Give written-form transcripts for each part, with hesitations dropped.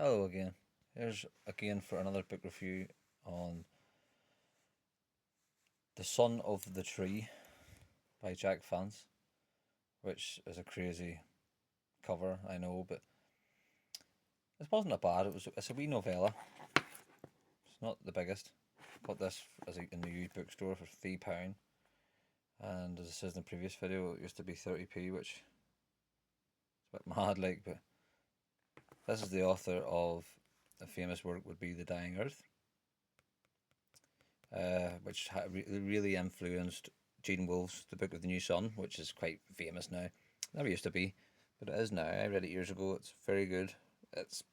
Hello again. Here's again for another book review on The Son of the Tree by Jack Vance, which is a crazy cover, I know, but it wasn't a bad. It's a wee novella. It's not the biggest. Got this in the used bookstore for £3, and as I said in the previous video, it used to be 30p, which is a bit mad, like. But this is the author of a famous work would be The Dying Earth, which really influenced Gene Wolfe's The Book of the New Sun, which is quite famous now. Never used to be, but it is now. I read it years ago. It's very good. It's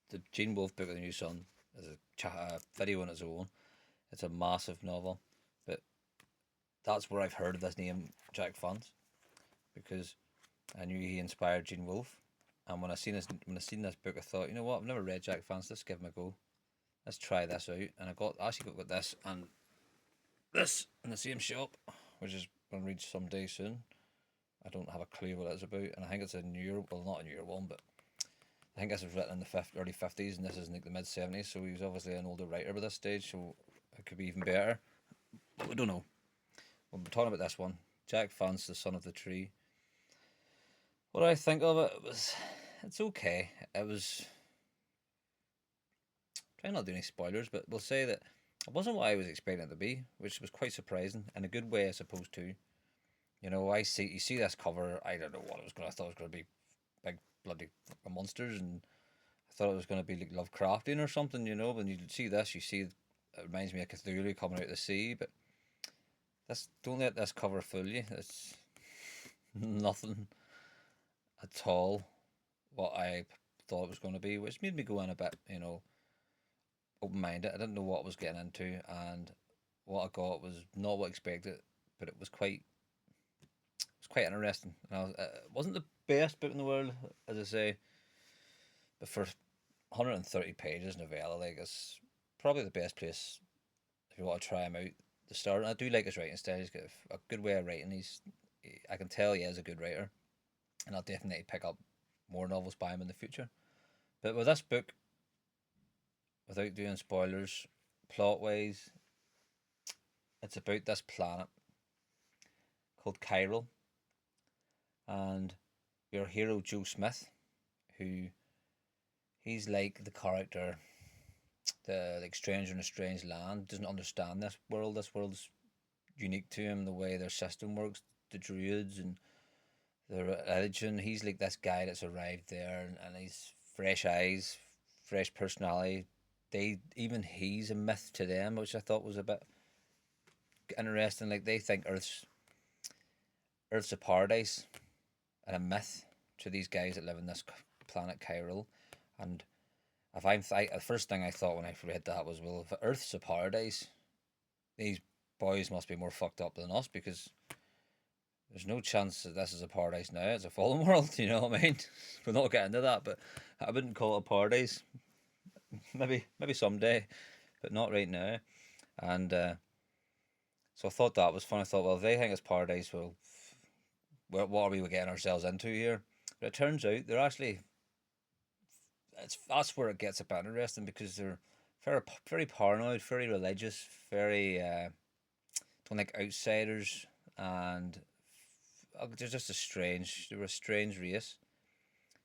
the Gene Wolfe Book of the New Sun is a video on its own. It's a massive novel, but that's where I've heard of this name, Jack Vance, because I knew he inspired Gene Wolfe. And when I seen this book, I thought, you know what? I've never read Jack Vance. Let's give him a go. Let's try this out. And I got this and this in the same shop, which is going to read someday soon. I don't have a clue what it's about, and I think it's a newer, well, not a newer one, but I think this was written in the early 50s, and this is in like the mid 70s, so he was obviously an older writer by this stage, so it could be even better. But we don't know. We're talking about this one, Jack Vance, The Son of the Tree. What do I think of it? It's okay. It was, try not to do any spoilers, but we'll say that it wasn't what I was expecting it to be, which was quite surprising, in a good way, I suppose, too. You see this cover. I don't know what it was going. I thought it was going to be big bloody monsters, and I thought it was going to be like Lovecraftian or something. When you see this, you see it reminds me of Cthulhu coming out of the sea. But this, don't let this cover fool you. It's nothing at all what I thought it was going to be, which made me go in a bit, open minded. I didn't know what I was getting into, and what I got was not what I expected, but it was quite interesting. It wasn't the best book in the world, as I say, but for 130 pages novella, like, it's probably the best place if you want to try him out to start. And I do like his writing style. He's got a good way of writing. I can tell he is a good writer, and I'll definitely pick up more novels by him in the future. But with this book, without doing spoilers, plot wise, it's about this planet called Chiral, and your hero Joe Smith, who he's like the character, the like stranger in a strange land, doesn't understand this world. This world's unique to him, the way their system works, the druids and their religion. He's like this guy that's arrived there, and he's fresh eyes, fresh personality. He's a myth to them, which I thought was a bit interesting. Like, they think Earth's a paradise and a myth to these guys that live in this planet Chiral. And the first thing I thought when I read that was, well, if Earth's a paradise, these boys must be more fucked up than us, because there's no chance that this is a paradise now. It's a fallen world, you know what I mean? We'll not get into that, but I wouldn't call it a paradise. Maybe someday, but not right now. And so I thought that was fun. I thought, well, if they think it's paradise, well, what are we getting ourselves into here? But it turns out they're actually, that's where it gets a bit interesting, because they're very paranoid, very religious, very don't like outsiders, and they're a strange race,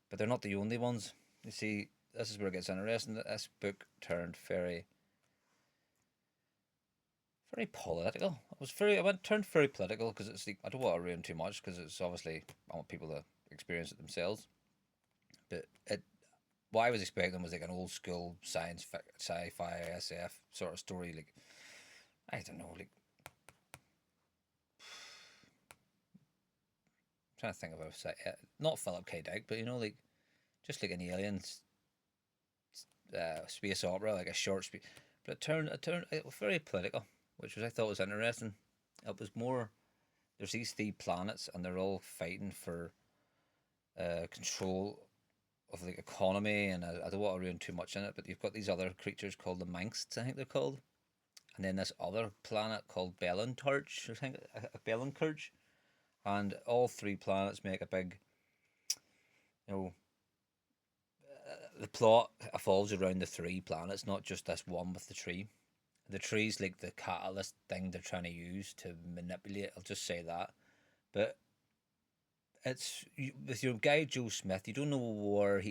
but they're not the only ones. You see, this is where it gets interesting. This book turned very political. Turned very political, because it's like, I don't want to ruin too much, because it's obviously, I want people to experience it themselves. But what I was expecting was like an old school sci-fi SF sort of story, like, I don't know, like, I'm trying to think of not Philip K. Dick, but like, just like an aliens space opera, like a short space. But it was very political, which I thought was interesting. It was more, there's these three planets, and they're all fighting for control of the economy, and I don't want to ruin too much in it, but you've got these other creatures called the Manx, I think they're called, and then this other planet called Belantarch, I think, Belancourge, and all three planets make a big, you know, the plot evolves around the three planets, not just this one with the tree. The tree's like the catalyst thing they're trying to use to manipulate. I'll just say that. But with your guy Joe Smith. You don't know where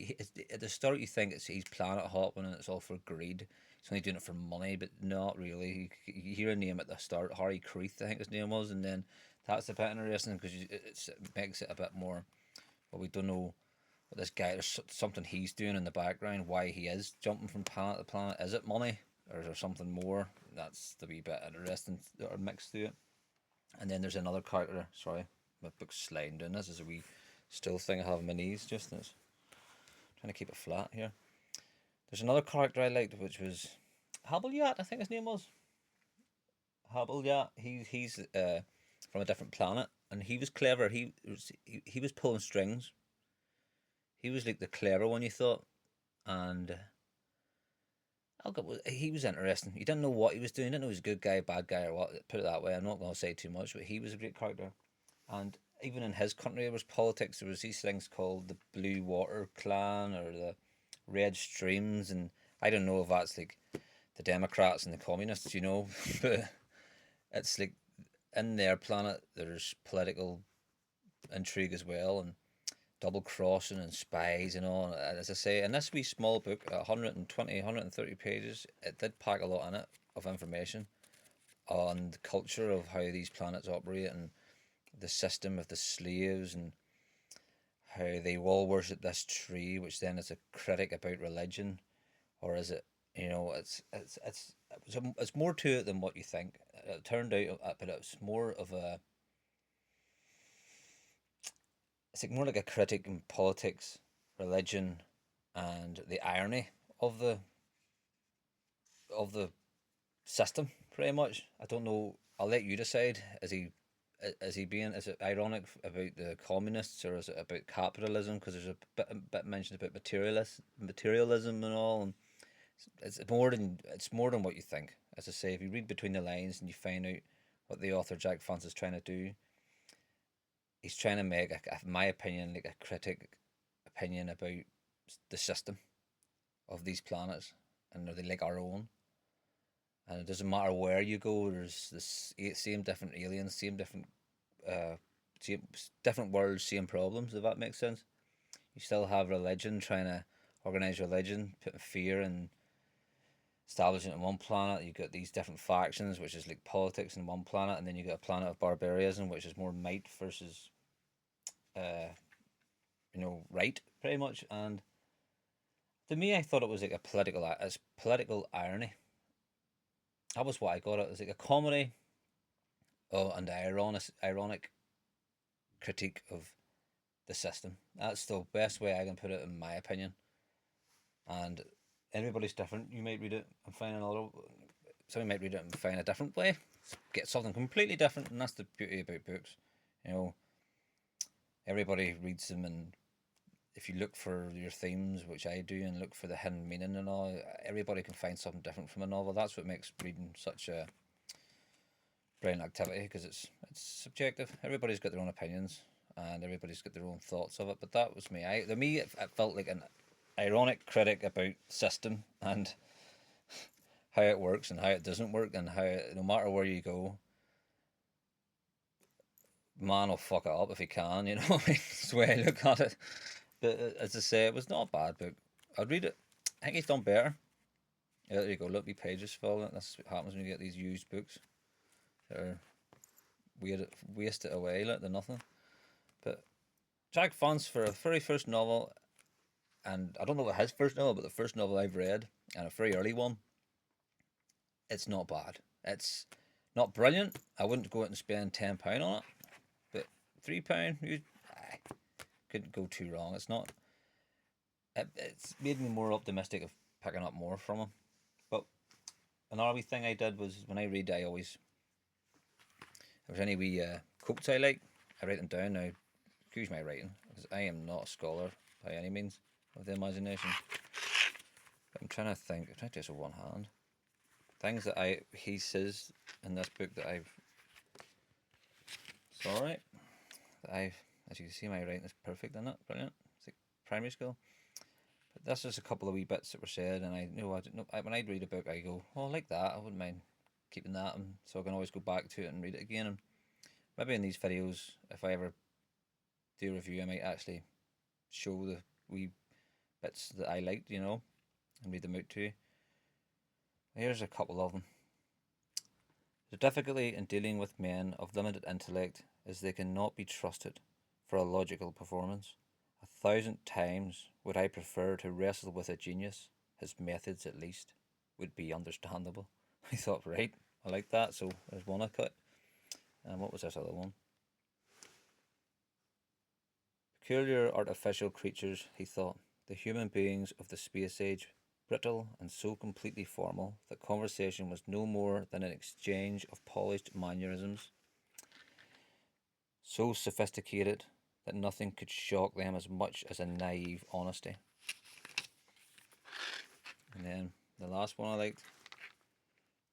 at the start. You think he's planet hopping and it's all for greed. He's only doing it for money, but not really. You hear a name at the start, Harry Creeth, I think his name was, and then that's a bit interesting because it makes it a bit more. Well, we don't know what this guy. There's something he's doing in the background. Why he is jumping from planet to planet? Is it money, or is there something more? That's the wee bit interesting or mixed to it. And then there's another character. Sorry, my book's sliding down. This is a wee still thing I have on my knees. Just this. Trying to keep it flat here. There's another character I liked, which was Habeljat, I think his name was. Habeljat. He's from a different planet, and he was clever. He was pulling strings. He was like the clever one, you thought, and he was interesting. You didn't know what he was doing. You didn't know he was a good guy, bad guy, or what. Put it that way. I'm not going to say too much, but he was a great character. And even in his country, there was politics. There was these things called the Blue Water Clan or the Red Streams, and I don't know if that's like the Democrats and the Communists, but it's like in their planet there's political intrigue as well, and double crossing and spies and all. And as I say, in this wee small book, 120, 130 pages, it did pack a lot in it of information on the culture of how these planets operate and the system of the slaves and how they all worship this tree, which then is a critic about religion, or is it? It's more to it than what you think. It turned out, but it's more of a. It's like more like a critic in politics, religion, and the irony of the system. Pretty much, I don't know. I'll let you decide. Is it ironic about the communists or is it about capitalism? Because there's a bit mentioned about materialism and all, and it's more than what you think. As I say, if you read between the lines and you find out what the author Jack Vance is trying to do, he's trying to make, in my opinion, like a critic opinion about the system of these planets, and are they like our own? And it doesn't matter where you go. There's this same different aliens, same different, uh, same different worlds, same problems. If that makes sense, you still have religion trying to organize religion, putting fear and establishing it on one planet. You got these different factions, which is like politics in one planet, and then you got a planet of barbarism, which is more might versus, uh, right, pretty much. And to me, I thought it was like it's political irony. That was what I got. It was like a comedy, and ironic critique of the system. That's the best way I can put it, in my opinion. And everybody's different. You might read it and find another. Somebody might read it and find a different way. Get something completely different, and that's the beauty about books. You know, everybody reads them, and if you look for your themes, which I do, and look for the hidden meaning and all, everybody can find something different from a novel. That's what makes reading such a brilliant activity, because it's subjective. Everybody's got their own opinions, and everybody's got their own thoughts of it. But that was me. To me, it felt like an ironic critic about system and how it works and how it doesn't work, and how no matter where you go, man will fuck it up if he can. That's the way I look at it. But as I say, it was not a bad book. I'd read it. I think he's done better. Yeah, there you go. Look, me pages falling. That's what happens when you get these used books. They're wasted away like they're nothing. But Jack Vance, for a very first novel, and I don't know about his first novel, but the first novel I've read, and a very early one, it's not bad. It's not brilliant. I wouldn't go out and spend £10 on it, but £3, couldn't go too wrong. It's not. It's made me more optimistic of picking up more from him. But another wee thing I did was, when I read, I always, if there's any wee quotes I like, I write them down. Now, excuse my writing, because I am not a scholar by any means of the imagination. But I'm trying to think. I'm trying to do this with one hand. Things that he says in this book that I've. Sorry, that I've. As you can see, my writing is perfect in it. Brilliant. It's like primary school. But that's just a couple of wee bits that were said, and I know I didn't know when I read a book, I go, oh, I like that. I wouldn't mind keeping that, and so I can always go back to it and read it again. And maybe in these videos, if I ever do a review, I might actually show the wee bits that I liked, and read them out to you. Here's a couple of them. The difficulty in dealing with men of limited intellect is they cannot be trusted for a logical performance. 1,000 times would I prefer to wrestle with a genius. His methods, at least, would be understandable. I thought, right, I like that. So there's one I cut. And what was this other one? Peculiar artificial creatures, he thought, the human beings of the space age, brittle and so completely formal that conversation was no more than an exchange of polished mannerisms, so sophisticated that nothing could shock them as much as a naive honesty. And then the last one I liked.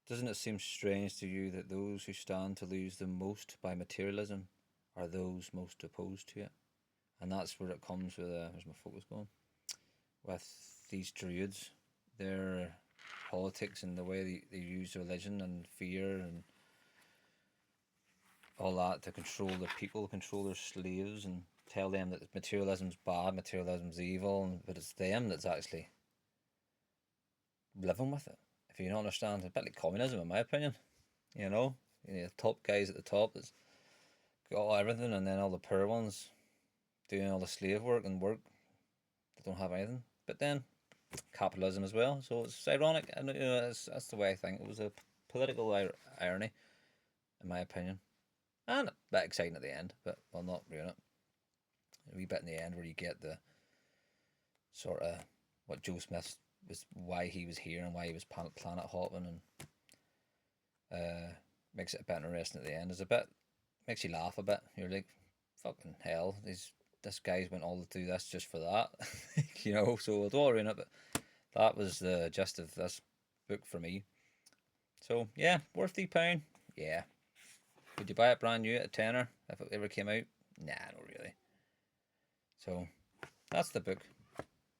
Doesn't it seem strange to you that those who stand to lose the most by materialism are those most opposed to it? And that's where it comes with, where's my focus going? With these druids, their politics and the way they use religion and fear and all that to control their people, control their slaves, and tell them that materialism's bad, materialism's evil, but it's them that's actually living with it. If you don't understand, it's a bit like communism, in my opinion. The top guys at the top that's got all everything, and then all the poor ones doing all the slave work and work that don't have anything. But then capitalism as well. So it's ironic, and that's the way I think. It was a political irony, in my opinion, and a bit exciting at the end. But I'll not ruin it. A wee bit in the end where you get the sort of what Joe Smith was, why he was here and why he was planet hopping, and makes it a bit interesting at the end. It's a bit makes you laugh a bit. You're like, fucking hell, this guy's went all to do this just for that, So I don't want to ruin it, but that was the gist of this book for me. So yeah, worth £3. Yeah. Would you buy it brand new at a tenner if it ever came out? Nah, not really. So that's the book.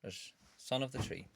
There's Son of the Tree.